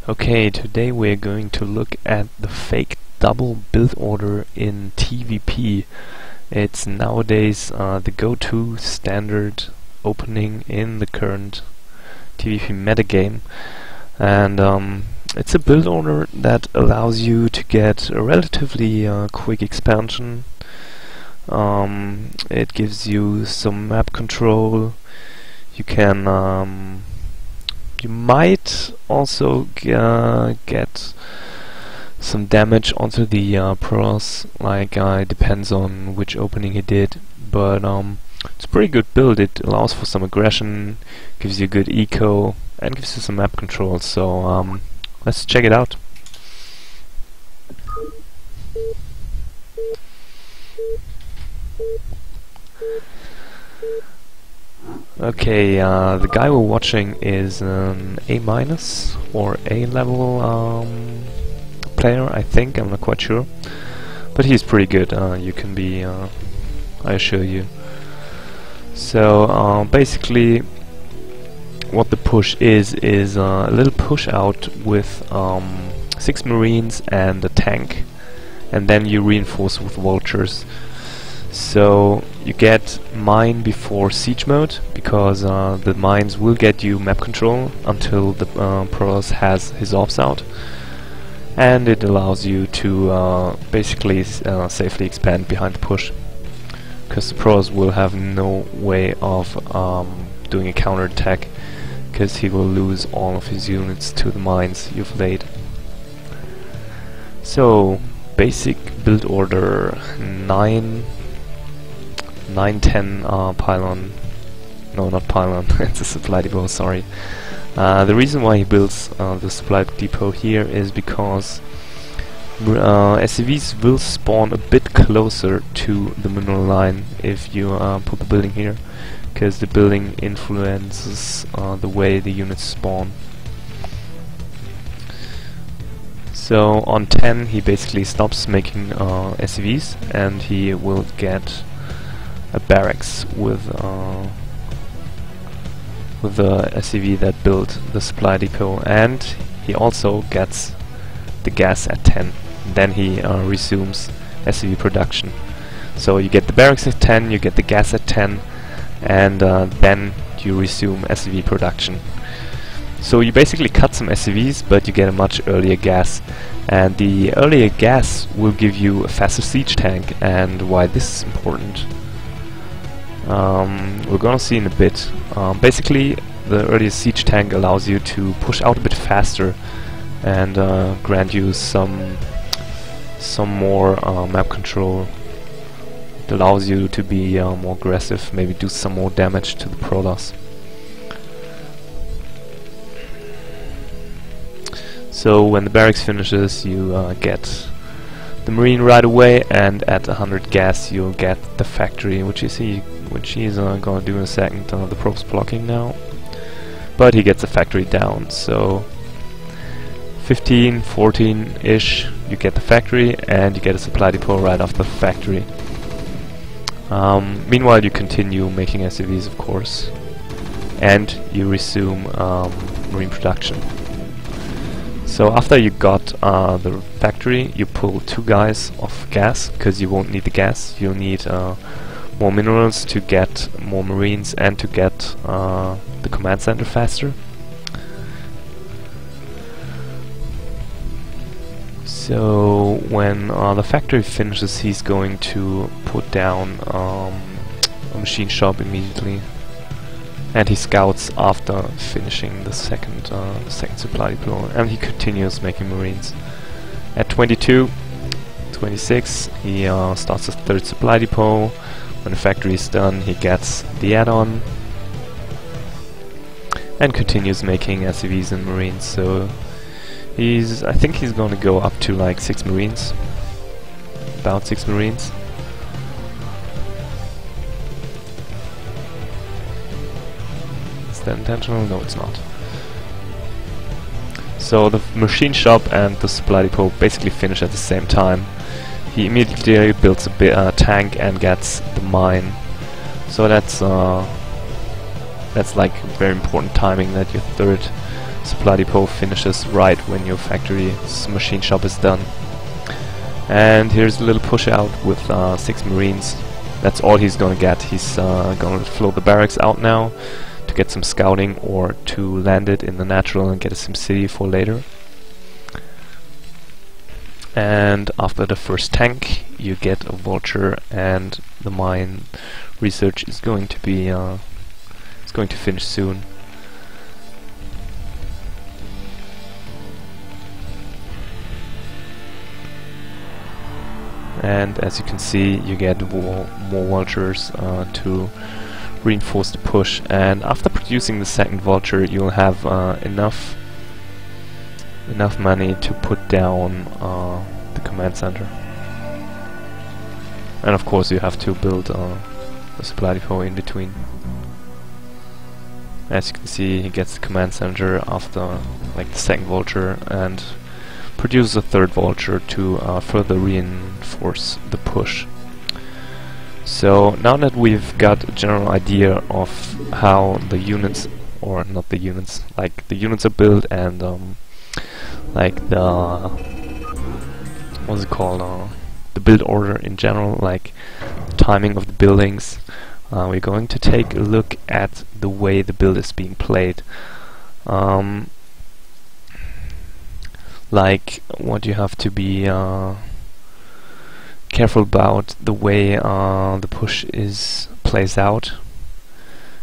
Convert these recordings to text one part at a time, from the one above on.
Okay, today we're going to look at the fake double build order in TvP. It's nowadays the go-to standard opening in the current TvP metagame, and it's a build order that allows you to get a relatively quick expansion. It gives you some map control. You can you might also get some damage onto the pros, like it depends on which opening he did, but it's a pretty good build. It allows for some aggression, gives you good eco, and gives you some map control, so let's check it out. Okay, the guy we're watching is an A- or A level player, I think. I'm not quite sure, but he's pretty good. You can be, I assure you. So basically, what the push is a little push out with 6 Marines and a tank, and then you reinforce with vultures. So you get mine before siege mode, because the mines will get you map control until the Protoss has his ops out, and it allows you to basically safely expand behind the push, because the Protoss will have no way of doing a counter attack, because he will lose all of his units to the mines you've laid. So basic build order 910 pylon. No, not pylon. It's a supply depot, sorry. The reason why he builds the supply depot here is because SCVs will spawn a bit closer to the mineral line if you put the building here, because the building influences the way the units spawn. So on 10 he basically stops making SCVs, and he will get a barracks with the SCV that built the supply depot, and he also gets the gas at 10. Then he resumes SCV production. So you get the barracks at 10, you get the gas at 10, and then you resume SCV production. So you basically cut some SCVs, but you get a much earlier gas, and the earlier gas will give you a faster siege tank. And why this is important, we're gonna see in a bit. Basically, the earlier siege tank allows you to push out a bit faster and grant you some more map control. It allows you to be more aggressive, maybe do some more damage to the Protoss. So when the barracks finishes, you get the Marine right away, and at 100 gas you'll get the factory, which he's gonna do in a second. The probe's blocking now, but he gets the factory down. So 15, 14-ish, you get the factory, and you get a supply depot right after the factory. Meanwhile, you continue making SCVs, of course, and you resume Marine production. So after you got the factory, you pull 2 guys off gas, because you won't need the gas. You'll need more minerals to get more Marines and to get the command center faster. So when the factory finishes, he's going to put down a machine shop immediately, and he scouts after finishing the second supply depot, and he continues making Marines. At 22, 26, he starts a 3rd supply depot. When the factory is done, he gets the add-on and continues making SCVs and Marines. So I think he's going to go up to like 6 Marines, about 6 Marines. Is that intentional? No, it's not. So the machine shop and the supply depot basically finish at the same time. He immediately builds a tank and gets the mine. So that's like very important timing, that your 3rd supply depot finishes right when your factory's machine shop is done. And here's a little push out with 6 Marines. That's all he's gonna get. He's gonna float the barracks out now to get some scouting or to land it in the natural and get a SimCity for later. And after the first tank you get a vulture, and the mine research is going to be finish soon. And as you can see, you get more vultures to reinforce the push, and after producing the second vulture you'll have enough money to put down the command center. And of course you have to build a supply depot in between. As you can see, he gets the command center after like the second vulture, and produces a third vulture to further reinforce the push. So now that we've got a general idea of how the units, or not the units, like the units are built, and like the what's it called, the build order in general, like timing of the buildings, we're going to take a look at the way the build is being played. Like what you have to be careful about the way the push plays out,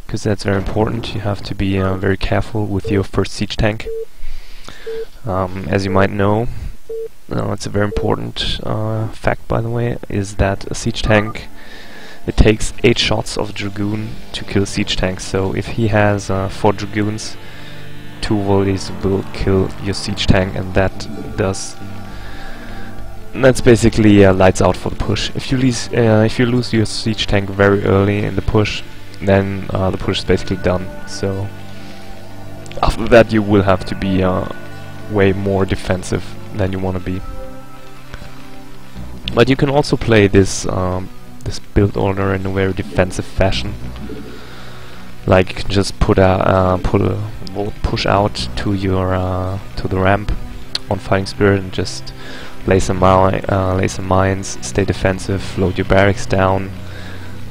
because that's very important. You have to be very careful with your first siege tank. As you might know, it's a very important fact, by the way, is that a siege tank, it takes 8 shots of dragoon to kill a siege tank. So if he has 4 dragoons, 2 volleys will kill your siege tank, and that's basically lights out for the push. If you lose your siege tank very early in the push, then the push is basically done. So after that you will have to be way more defensive than you want to be. But you can also play this this build order in a very defensive fashion. Like you can just put a push out to your to the ramp on Fighting Spirit and just lay some mines, stay defensive, load your barracks down,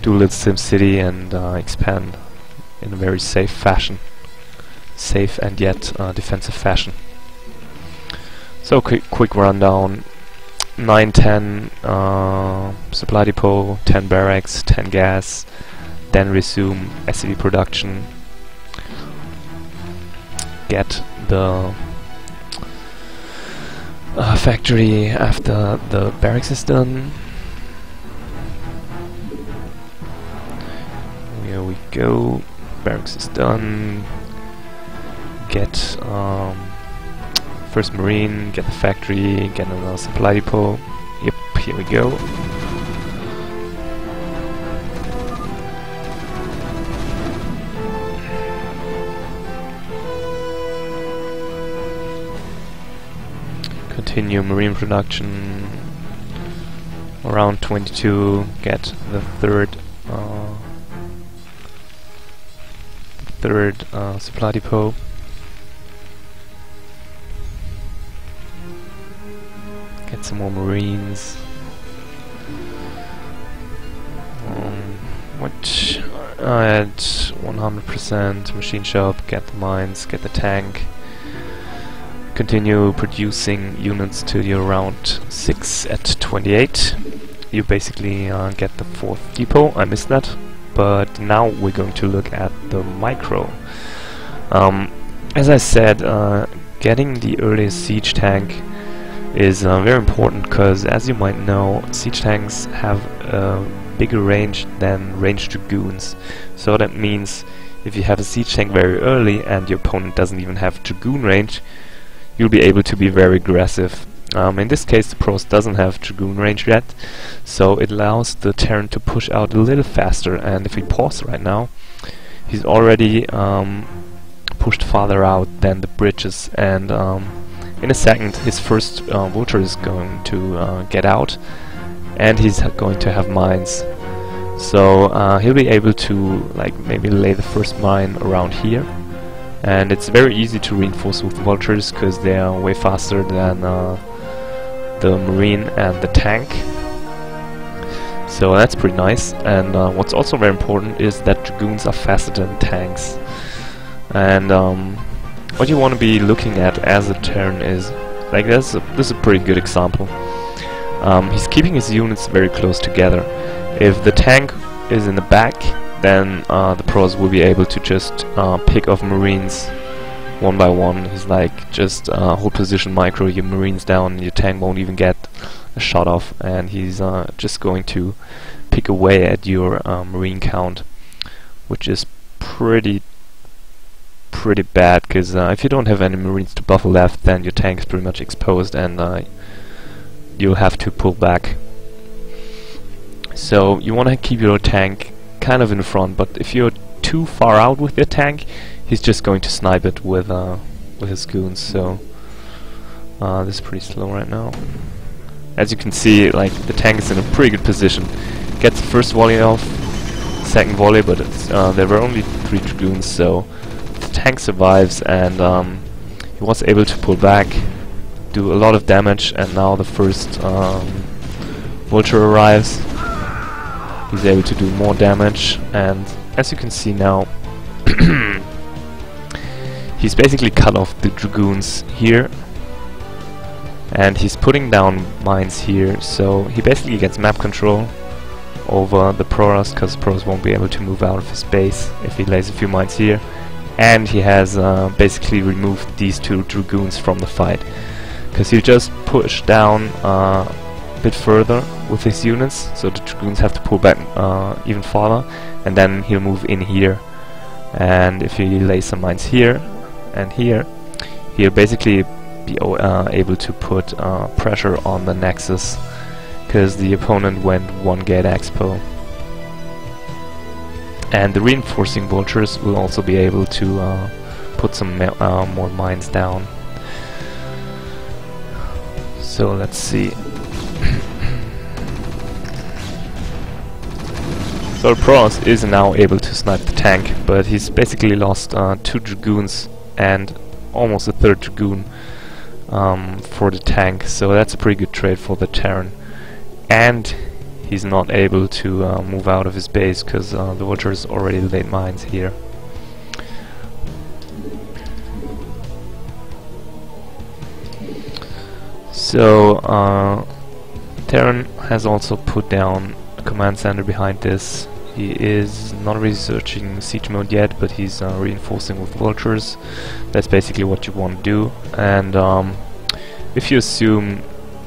do a little SimCity, and expand in a very safe fashion. Safe and yet defensive fashion. So quick rundown: 9, 10 supply depot, 10 barracks, 10 gas, then resume SCV production, get the factory after the barracks is done. Here we go, barracks is done, get first marine, get the factory, get another supply depot. Yep, here we go. Continue marine production around 22, get the third supply depot. Get some more marines. Which at 100% machine shop, get the mines, get the tank. Continue producing units till you're around 6 at 28. You basically get the 4th depot. I missed that. But now we're going to look at the micro. As I said, getting the earliest siege tank is very important, because as you might know, siege tanks have a bigger range than ranged dragoons. So that means if you have a siege tank very early and your opponent doesn't even have dragoon range, you'll be able to be very aggressive. In this case the Pros doesn't have dragoon range yet, so it allows the Terran to push out a little faster, and if we pause right now, he's already pushed farther out than the bridges, and in a second his first vulture is going to get out, and he's going to have mines. So he'll be able to like maybe lay the first mine around here, and it's very easy to reinforce with vultures because they are way faster than the marine and the tank. So that's pretty nice. And what's also very important is that dragoons are faster than tanks. And what you want to be looking at as a Terran is, like, this is a pretty good example. He's keeping his units very close together. If the tank is in the back, then the pros will be able to just pick off marines one by one. He's like, just hold position, micro your marines down, your tank won't even get a shot off, and he's just going to pick away at your marine count, which is pretty bad, because if you don't have any marines to buffer left, then your tank is pretty much exposed, and you'll have to pull back. So you want to keep your tank kind of in front, but if you're too far out with your tank, he's just going to snipe it with his goons. So this is pretty slow right now. As you can see, like, the tank is in a pretty good position. Gets the first volley off, second volley, but it's, there were only 3 dragoons, so the tank survives, and he was able to pull back, do a lot of damage, and now the first vulture arrives. He's able to do more damage, and as you can see now, he's basically cut off the dragoons here, and he's putting down mines here, so he basically gets map control over the Protoss, because Protoss won't be able to move out of his base if he lays a few mines here, and he has basically removed these 2 dragoons from the fight, because he'll just push down a bit further with his units, so the dragoons have to pull back even farther, and then he'll move in here, and if he lays some mines here and here, he'll basically be able to put pressure on the Nexus, because the opponent went 1 gate expo. And the reinforcing vultures will also be able to put some more mines down. So let's see. So Protoss is now able to snipe the tank, but he's basically lost 2 dragoons and almost a 3rd dragoon for the tank, so that's a pretty good trade for the Terran. And he's not able to move out of his base because the vultures already laid mines here. So Terran has also put down a command center behind this. He is not researching siege mode yet, but he's reinforcing with vultures. That's basically what you want to do. And if you assume,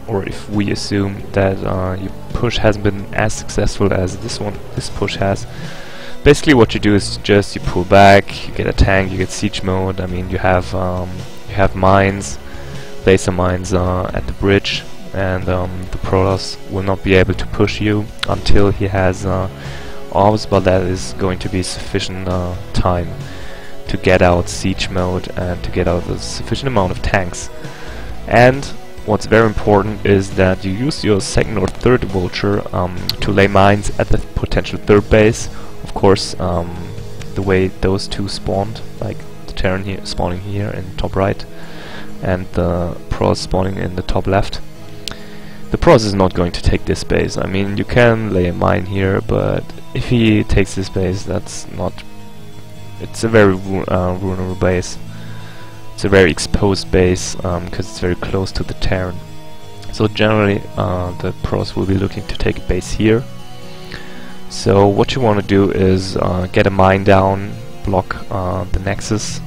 or if we assume, that your push hasn't been as successful as this push has, basically what you do is just you pull back, you get a tank, you get siege mode. I mean, you have mines, laser mines at the bridge, and the Protoss will not be able to push you until he has orbs, but that is going to be sufficient time to get out siege mode and to get out a sufficient amount of tanks. And what's very important is that you use your 2nd or 3rd vulture to lay mines at the potential 3rd base. Of course, the way those 2 spawned, like the Terran here spawning here in top right and the Protoss spawning in the top left. The Protoss is not going to take this base. I mean, you can lay a mine here, but if he takes this base, that's not... It's a very vulnerable base. It's a very exposed base, because it's very close to the Terran. So generally, the Protoss will be looking to take a base here. So what you want to do is get a mine down, block the Nexus,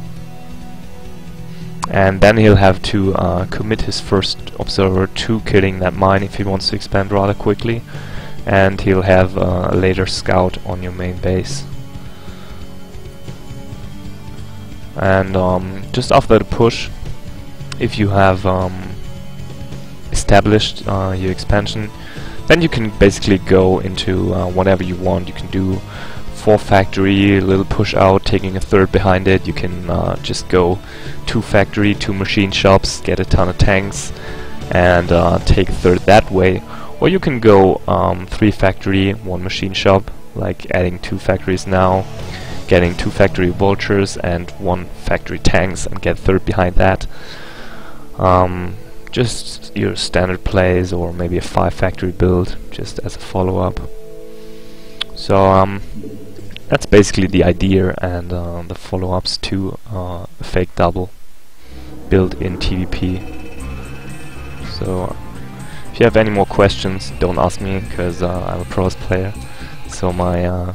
and then he'll have to commit his first observer to killing that mine if he wants to expand rather quickly, and he'll have a later scout on your main base. And just after the push, if you have established your expansion, then you can basically go into whatever you want. You can do 4 factory, a little push out, taking a 3rd behind it. You can just go 2 factory, 2 machine shops, get a ton of tanks, and take a 3rd that way. Or you can go 3 factory, 1 machine shop, like adding 2 factories now. getting 2 factory vultures and 1 factory tanks and get third behind that. Just your standard plays, or maybe a 5 factory build just as a follow-up. So that's basically the idea, and the follow-ups to a fake double built in TvP. So if you have any more questions, don't ask me, because I'm a pros player, so my